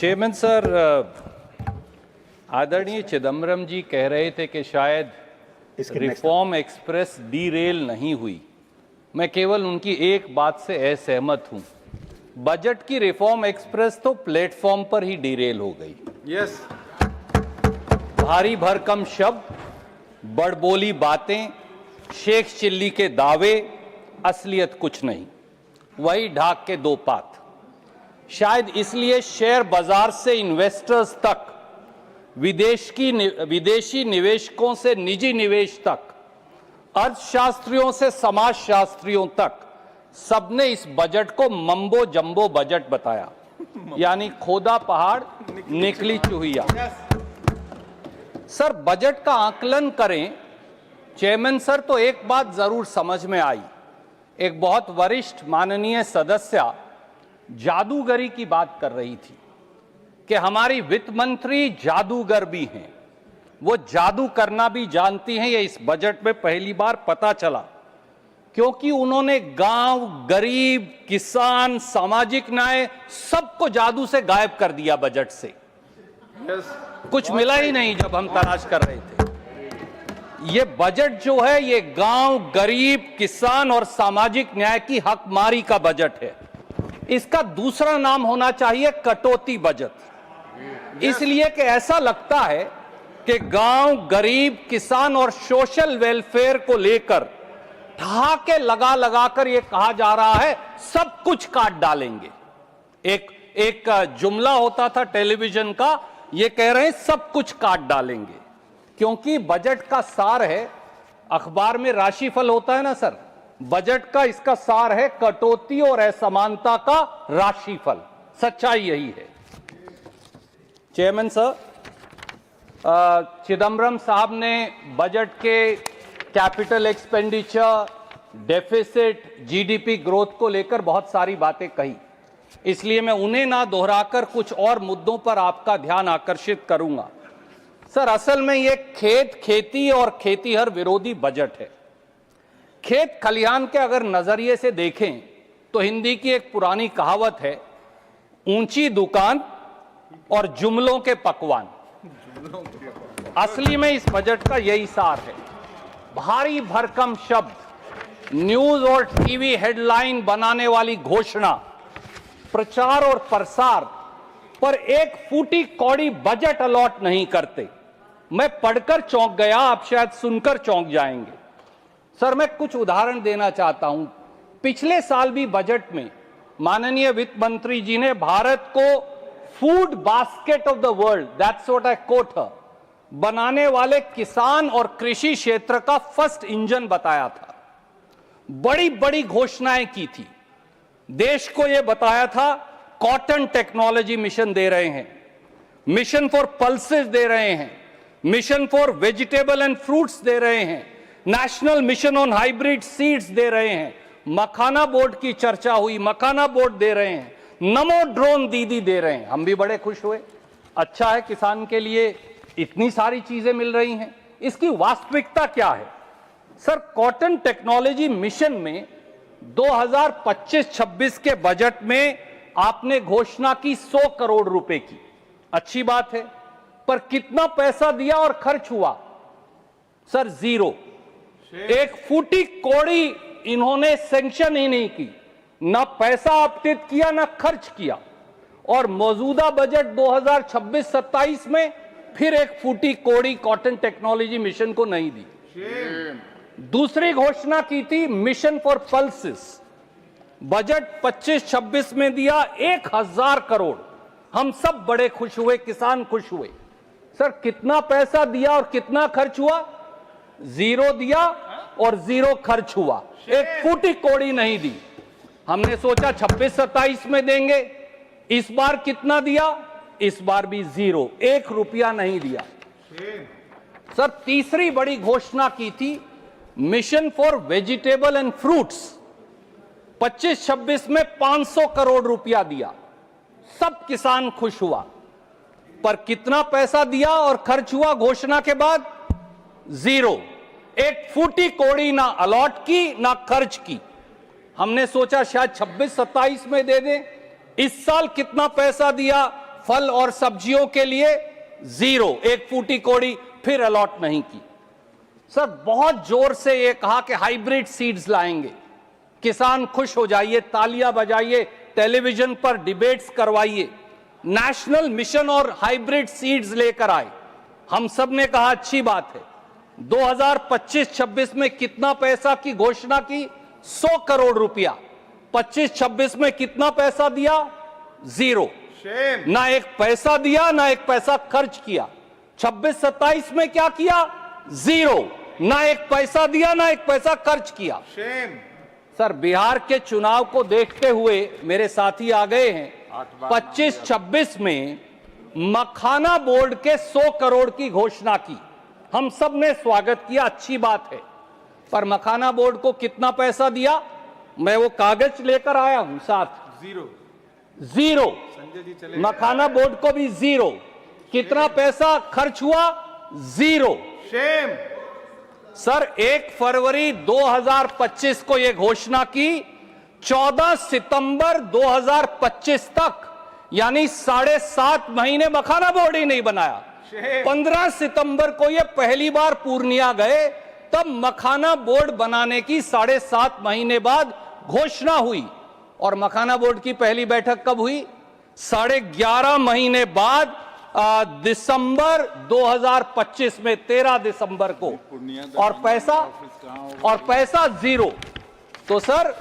Chairman sir, आदरणीय चिदम्बरम जी कह रहे थे कि शायद रिफॉर्म एक्सप्रेस डीरेल नहीं हुई। मैं केवल उनकी एक बात से असहमत हूं। बजट की रिफॉर्म एक्सप्रेस तो प्लेटफॉर्म पर ही डीरेल हो गई। यस। भारी भरकम शब्द, बड़बोली बातें, शेख चिल्ली के दावे, असलियत कुछ नहीं, वही ढाक के दो पात। शायद इसलिए शेयर बाजार से इन्वेस्टर्स तक, विदेशी निवेशकों से निजी निवेश तक, अर्थशास्त्रियों से समाजशास्त्रियों तक सबने इस बजट को मम्बो जंबो बजट बताया, यानी खोदा पहाड़ निकली चूहिया। सर, बजट का आकलन करें चेयरमैन सर, तो एक बात जरूर समझ में आई। एक बहुत वरिष्ठ माननीय सदस्य जादूगरी की बात कर रही थी कि हमारी वित्त मंत्री जादूगर भी हैं, वो जादू करना भी जानती हैं। ये इस बजट में पहली बार पता चला, क्योंकि उन्होंने गांव, गरीब, किसान, सामाजिक न्याय सबको जादू से गायब कर दिया बजट से। कुछ मिला ही नहीं जब हम तलाश कर रहे थे। ये बजट जो है, ये गांव, गरीब, किसान और सामाजिक न्याय की हकमारी का बजट है। इसका दूसरा नाम होना चाहिए कटौती बजट, इसलिए कि ऐसा लगता है कि गांव, गरीब, किसान और सोशल वेलफेयर को लेकर ठहाके लगा लगाकर यह कहा जा रहा है सब कुछ काट डालेंगे। एक जुमला होता था टेलीविजन का, ये कह रहे हैं सब कुछ काट डालेंगे, क्योंकि बजट का सार है, अखबार में राशिफल होता है ना सर, बजट का इसका सार है कटौती और असमानता का राशिफल। सच्चाई यही है। चेयरमैन सर, चिदम्बरम साहब ने बजट के capital expenditure, deficit, GDP growth को लेकर बहुत सारी बातें कही, इसलिए मैं उन्हें ना दोहराकर कुछ और मुद्दों पर आपका ध्यान आकर्षित करूंगा। सर, असल में यह खेत, खेती और खेतीहर विरोधी बजट है। खेत खलिहान के अगर नजरिए से देखें तो हिंदी की एक पुरानी कहावत है, ऊंची दुकान और जुमलों के पकवान। असली में इस बजट का यही सार है। भारी भरकम शब्द, न्यूज और टीवी हेडलाइन बनाने वाली घोषणा, प्रचार और प्रसार पर एक फूटी कौड़ी बजट अलॉट नहीं करते। मैं पढ़कर चौंक गया, आप शायद सुनकर चौंक जाएंगे। सर, मैं कुछ उदाहरण देना चाहता हूं। पिछले साल भी बजट में माननीय वित्त मंत्री जी ने भारत को food basket of the world, that's what I quote her, बनाने वाले किसान और कृषि क्षेत्र का फर्स्ट इंजन बताया था। बड़ी बड़ी घोषणाएं की थी। देश को यह बताया था कॉटन टेक्नोलॉजी मिशन दे रहे हैं, मिशन फॉर पल्सेस दे रहे हैं, mission for vegetable and fruits दे रहे हैं, national mission on hybrid seeds दे रहे हैं, मखाना बोर्ड की चर्चा हुई, मखाना बोर्ड दे रहे हैं, नमो ड्रोन दीदी दे रहे हैं। हम भी बड़े खुश हुए। अच्छा है, किसान के लिए इतनी सारी चीजें मिल रही हैं। इसकी वास्तविकता क्या है? सर, कॉटन टेक्नोलॉजी मिशन में 2025-26 के बजट में आपने घोषणा की 100 करोड़ रुपए की। अच्छी बात है, पर कितना पैसा दिया और खर्च हुआ? Sir, zero. एक फूटी कौड़ी इन्होंने सैंक्शन ही नहीं की, ना पैसा आवंटित किया, ना खर्च किया। और मौजूदा बजट 2026-27 में फिर एक फूटी कौड़ी कॉटन टेक्नोलॉजी मिशन को नहीं दी। दूसरी घोषणा की थी मिशन फॉर पल्सेस, बजट 25-26 में दिया 1000 करोड़। हम सब बड़े खुश हुए, किसान खुश हुए। सर, कितना पैसा दिया और कितना खर्च हुआ? जीरो दिया और जीरो खर्च हुआ। एक फूटी कौड़ी नहीं दी। हमने सोचा 26-27 में देंगे। इस बार कितना दिया? इस बार भी जीरो, 1 रुपया नहीं दिया। सर, तीसरी बड़ी घोषणा की थी mission for vegetable and fruits, 25-26 में 500 करोड़ रुपया दिया। सब किसान खुश हुआ, पर कितना पैसा दिया और खर्च हुआ घोषणा के बाद? जीरो। एक फूटी कौड़ी ना अलॉट की, ना खर्च की। हमने सोचा शायद 26-27 में दे दें। इस साल कितना पैसा दिया? फल और सब्जियों के लिए 0, एक फूटी कोड़ी फिर अलॉट नहीं की। सर बहुत जोर से ये कहा कि हाइब्रिड सीड्स लाएंगे, किसान खुश हो जाइए, तालियां बजाइए, टेलीविजन पर डिबेट्स करवाइए। नेशनल मिशन और हाइब्रिड सीड्स लेकर आए। हम सब ने कहा अच्छी बात है। 2025-26 में कितना पैसा की घोषणा की? 100 करोड़ रुपया। 25-26 में कितना पैसा दिया? 0। ना एक पैसा दिया, ना एक पैसा खर्च किया। 26-27 में क्या किया? 0। ना एक पैसा दिया, ना एक पैसा खर्च किया। सर बिहार के चुनाव को देखते हुए मेरे साथी आ गए हैं। 25-26 में मखाना बोर्ड के 100 करोड़ की घोषणा की, हम सब ने स्वागत किया, अच्छी बात है। पर मखाना बोर्ड को कितना पैसा दिया? मैं वो कागज लेकर आया हूं साथ। 0। मखाना बोर्ड को भी 0। कितना पैसा खर्च हुआ? 0। सर 1 फरवरी 2025 को यह घोषणा की, 14 सितंबर 2025 तक यानी 7.5 महीने मखाना बोर्ड ही नहीं बनाया। 15 सितंबर को यह पहली बार पूर्णिया गए, तब मखाना बोर्ड बनाने की 7.5 महीने बाद घोषणा हुई। और मखाना बोर्ड की पहली बैठक कब हुई? 11.5 महीने बाद दिसंबर 2025 में 13 दिसंबर को। और पैसा 0। तो सर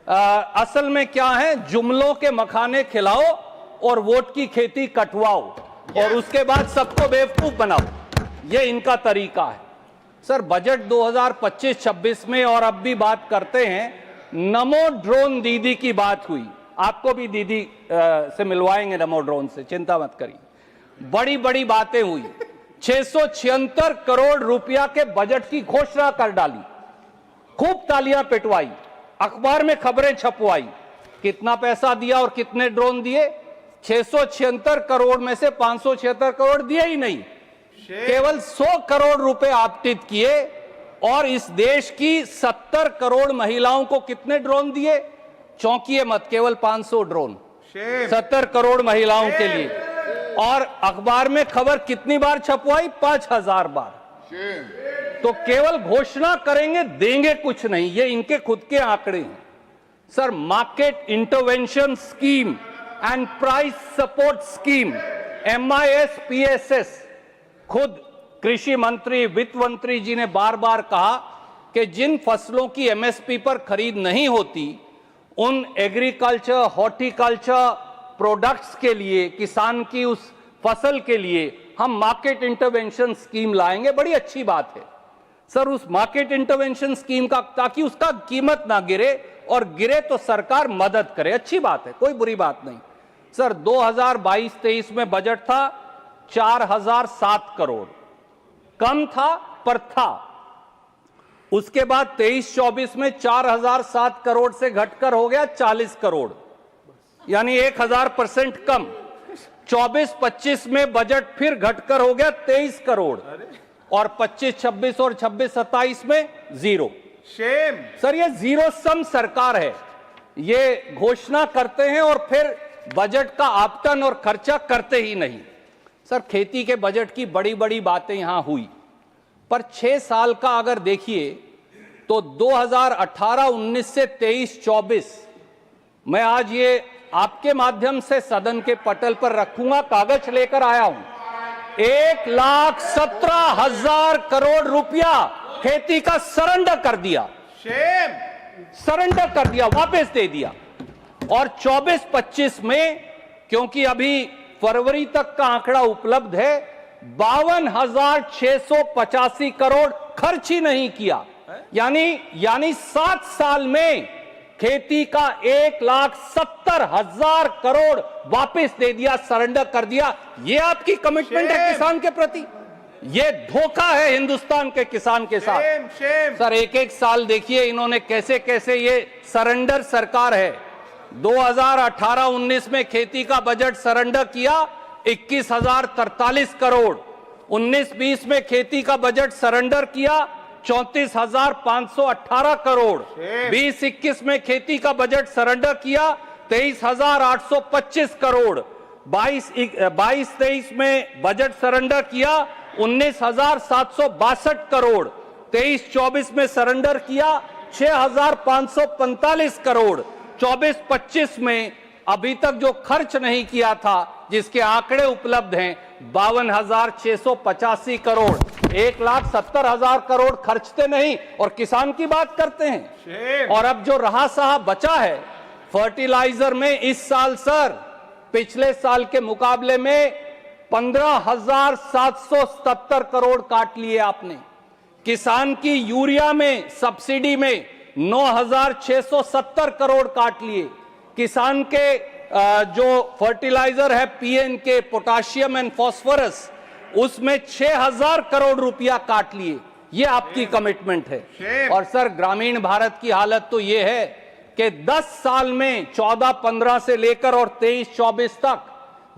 असल में क्या है? जुमलों के मखाने खिलाओ और वोट की खेती कटवाओ और उसके बाद सबको बेवकूफ बनाओ, ये इनका तरीका है। सर बजट 2025-26 में और अब भी बात करते हैं, नमो ड्रोन दीदी की बात हुई। आपको भी दीदी से मिलवाएंगे नमो ड्रोन से, चिंता मत करिए। बड़ी बड़ी बातें हुई। 676 करोड़ रुपया के बजट की घोषणा कर डाली, खूब तालियां पिटवाई, अखबार में खबरें छपवाई। कितना पैसा दिया और कितने ड्रोन दिए? 676 करोड़ में से 576 करोड़ दिए ही नहीं, केवल 100 करोड़ रुपए आवंटित किए। और इस देश की 70 करोड़ महिलाओं को कितने ड्रोन दिए? चौंकिए मत, केवल 500 ड्रोन 70 करोड़ महिलाओं के लिए। और अखबार में खबर कितनी बार छपवाई? 5000 बार। तो केवल घोषणा करेंगे, देंगे कुछ नहीं, ये इनके खुद के आंकड़े हैं। Sir market intervention scheme and price support scheme MIS-PSS, खुद कृषि मंत्री, वित्त मंत्री जी ने बार बार कहा कि जिन फसलों की MSP पर खरीद नहीं होती, उन एग्रीकल्चर, हॉर्टिकल्चर प्रोडक्ट्स के लिए, किसान की उस फसल के लिए हम मार्केट इंटरवेंशन स्कीम लाएंगे। बड़ी अच्छी बात है सर उस मार्केट इंटरवेंशन स्कीम का, ताकि उसका कीमत ना गिरे, और गिरे तो सरकार मदद करे। अच्छी बात है, कोई बुरी बात नहीं। सर 2022-23 में बजट था 4007 करोड़, कम था पर था। उसके बाद 23-24 में 4007 करोड़ से घटकर हो गया 40 करोड़, यानी 1000% कम। 24-25 में बजट फिर घटकर हो गया 23 करोड़, और 25-26 और 26-27 में 0। सर ये जीरो सम सरकार है, ये घोषणा करते हैं और फिर बजट का आवंटन और खर्चा करते ही नहीं। सर खेती के बजट की बड़ी बड़ी बातें यहां हुई, पर 6 साल का अगर देखिए तो 2018-19 से 23-24, मैं आज ये आपके माध्यम से सदन के पटल पर रखूंगा, कागज लेकर आया हूं। 1,17,000 करोड़ रुपया खेती का सरेंडर कर दिया, सरेंडर कर दिया, वापस दे दिया। और 24-25 में, क्योंकि अभी फरवरी तक का आंकड़ा उपलब्ध है, 52,685 करोड़ खर्च ही नहीं किया। यानी 7 साल में खेती का 1,70,000 करोड़ वापस दे दिया, सरेंडर कर दिया। ये आपकी कमिटमेंट है किसान के प्रति? ये धोखा है हिंदुस्तान के किसान के साथ। सर एक एक साल देखिए इन्होंने कैसे कैसे, ये सरेंडर सरकार है। 2018-19 में खेती का बजट सरेंडर किया 21,043 करोड़, 19-20 में खेती का बजट सरेंडर किया 34,518 करोड़, 20-21 में खेती का बजट सरेंडर किया 23,825 करोड़, 22-23 में बजट सरेंडर किया 19,762 करोड़, 23-24 में सरेंडर किया 6,545 करोड़, 24-25 में अभी तक जो खर्च नहीं किया था, जिसके आंकड़े उपलब्ध हैं, 52,685 करोड़। 1,70,000 करोड़ खर्चते नहीं और किसान की बात करते हैं। और अब जो रहा सहा बचा है फर्टिलाइजर में, इस साल सर पिछले साल के मुकाबले में 15,777 करोड़ काट लिए आपने। किसान की यूरिया में सब्सिडी में 9,670 करोड़ काट लिए। किसान के जो फर्टिलाइजर है पीएनके, पोटाशियम एंड फास्फोरस, उसमें 6,000 करोड़ रुपया काट लिए। ये आपकी कमिटमेंट है। और सर ग्रामीण भारत की हालत तो ये है कि 10 साल में 14-15 से लेकर और 23-24 तक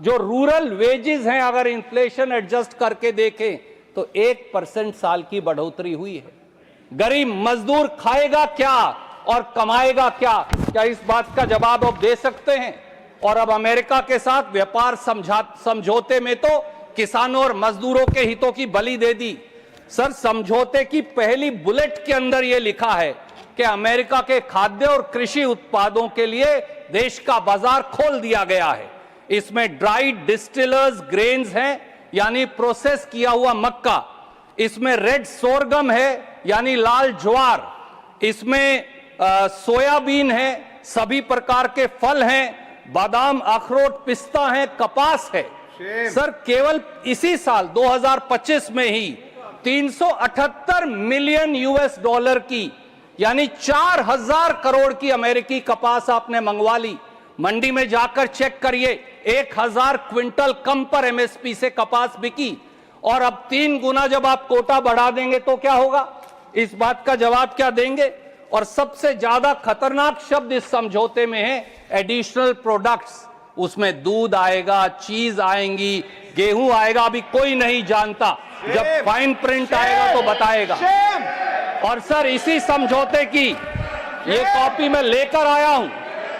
जो रूरल वेजेस हैं, अगर इन्फ्लेशन एडजस्ट करके देखें तो 1% साल की बढ़ोतरी हुई है। गरीब मजदूर खाएगा क्या और कमाएगा क्या? क्या इस बात का जवाब आप दे सकते हैं? और अब अमेरिका के साथ व्यापार समझौते में तो किसानों और मजदूरों के हितों की बलि दे दी। सर समझौते की पहली बुलेट के अंदर यह लिखा है कि अमेरिका के खाद्य और कृषि उत्पादों के लिए देश का बाजार खोल दिया गया है। इसमें ड्राइड डिस्टिलर्स ग्रेन्स हैं, यानी प्रोसेस किया हुआ मक्का, इसमें रेड सोरगम है यानी लाल ज्वार, इसमें सोयाबीन है, सभी प्रकार के फल हैं, बादाम, अखरोट, पिस्ता है, कपास है। सर केवल इसी साल 2025 में ही 378 मिलियन यूएस डॉलर की, यानी 4,000 करोड़ की अमेरिकी कपास आपने मंगवा ली। मंडी में जाकर चेक करिए, 1,000 क्विंटल कम पर एमएसपी से कपास बिकी। और अब 3 गुना जब आप कोटा बढ़ा देंगे तो क्या होगा? इस बात का जवाब क्या देंगे? और सबसे ज्यादा खतरनाक शब्द इस समझौते में है एडिशनल प्रोडक्ट्स। उसमें दूध आएगा, चीज आएंगी, गेहूं आएगा, अभी कोई नहीं जानता। जब फाइन प्रिंट आएगा तो बताएगा। और सर इसी समझौते की ये कॉपी मैं लेकर आया हूं।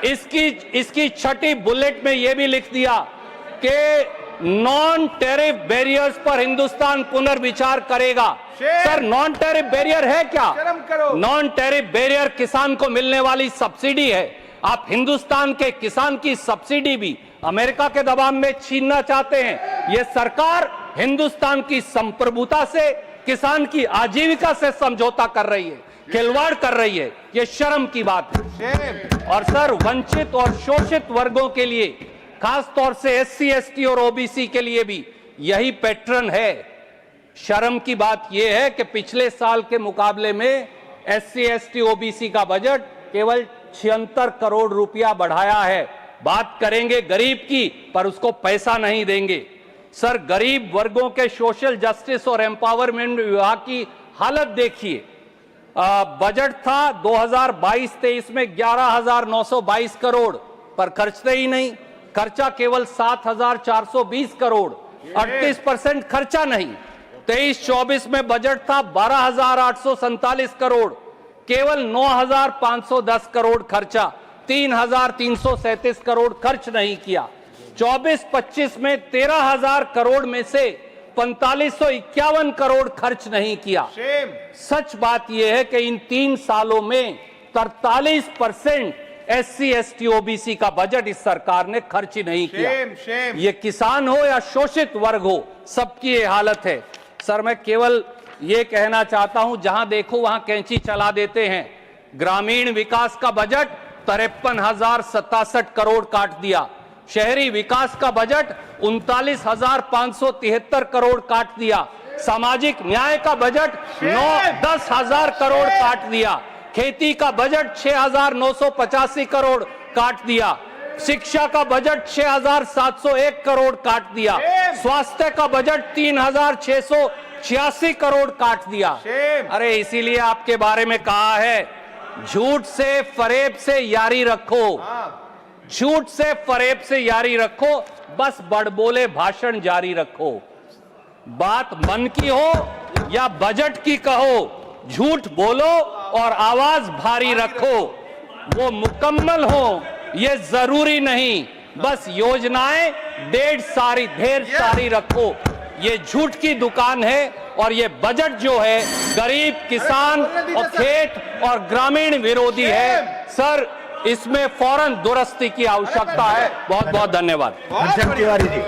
इसकी छठी बुलेट में यह भी लिख दिया कि नॉन टैरिफ बैरियर्स पर हिंदुस्तान पुनर्विचार करेगा। सर नॉन टैरिफ बैरियर है क्या? नॉन टैरिफ बैरियर किसान को मिलने वाली सब्सिडी है। आप हिंदुस्तान के किसान की सब्सिडी भी अमेरिका के दबाव में छीनना चाहते हैं। यह सरकार हिंदुस्तान की संप्रभुता से, किसान की आजीविका से समझौता कर रही है, खिलवाड़ कर रही है। यह शर्म की बात है। और सर वंचित और शोषित वर्गों के लिए, खास तौर से एससी, एसटी और ओबीसी के लिए भी यही पैटर्न है। शर्म की बात यह है कि पिछले साल के मुकाबले में एससी, एसटी, ओबीसी का बजट केवल 76 करोड़ रुपया बढ़ाया है। बात करेंगे गरीब की, पर उसको पैसा नहीं देंगे। सर गरीब वर्गों के सोशल जस्टिस और एम्पावरमेंट विभाग की हालत देखिए। बजट था 2022-23 में 11,922 करोड़, पर खर्चते ही नहीं। खर्चा केवल 7,420 करोड़, 38% खर्चा नहीं। 23-24 में बजट था 12,847 करोड़, केवल 9,510 करोड़ खर्चा, 3,337 करोड़ खर्च नहीं किया। 24-25 में 13,000 करोड़ में से 4,551 करोड़ खर्च नहीं किया। सच बात यह है कि इन 3 सालों में 43% एससी, एसटी, ओबीसी का बजट इस सरकार ने खर्च ही नहीं किया। ये किसान हो या शोषित वर्ग हो, सबकी ये हालत है। सर मैं केवल ये कहना चाहता हूं, जहां देखो वहां कैंची चला देते हैं। ग्रामीण विकास का बजट 53,067 करोड़ काट दिया। शहरी विकास का बजट 39,573 करोड़ काट दिया। सामाजिक न्याय का बजट 9-10,000 करोड़ काट दिया। खेती का बजट 6,985 करोड़ काट दिया। शिक्षा का बजट 6,701 करोड़ काट दिया। स्वास्थ्य का बजट 3,686 करोड़ काट दिया। अरे इसीलिए आपके बारे में कहा है, झूठ से फरेब से यारी रखो, झूठ से फरेब से यारी रखो, बस बड़बोले भाषण जारी रखो। बात मन की हो या बजट की कहो, झूठ बोलो और आवाज भारी रखो। वो मुकम्मल हो ये जरूरी नहीं, बस योजनाएं ढेर सारी रखो। ये झूठ की दुकान है और ये बजट जो है गरीब, किसान और खेत और ग्रामीण विरोधी है। सर, इसमें फौरन दुरुस्ती की आवश्यकता है। बहुत बहुत धन्यवाद। तिवारी जी।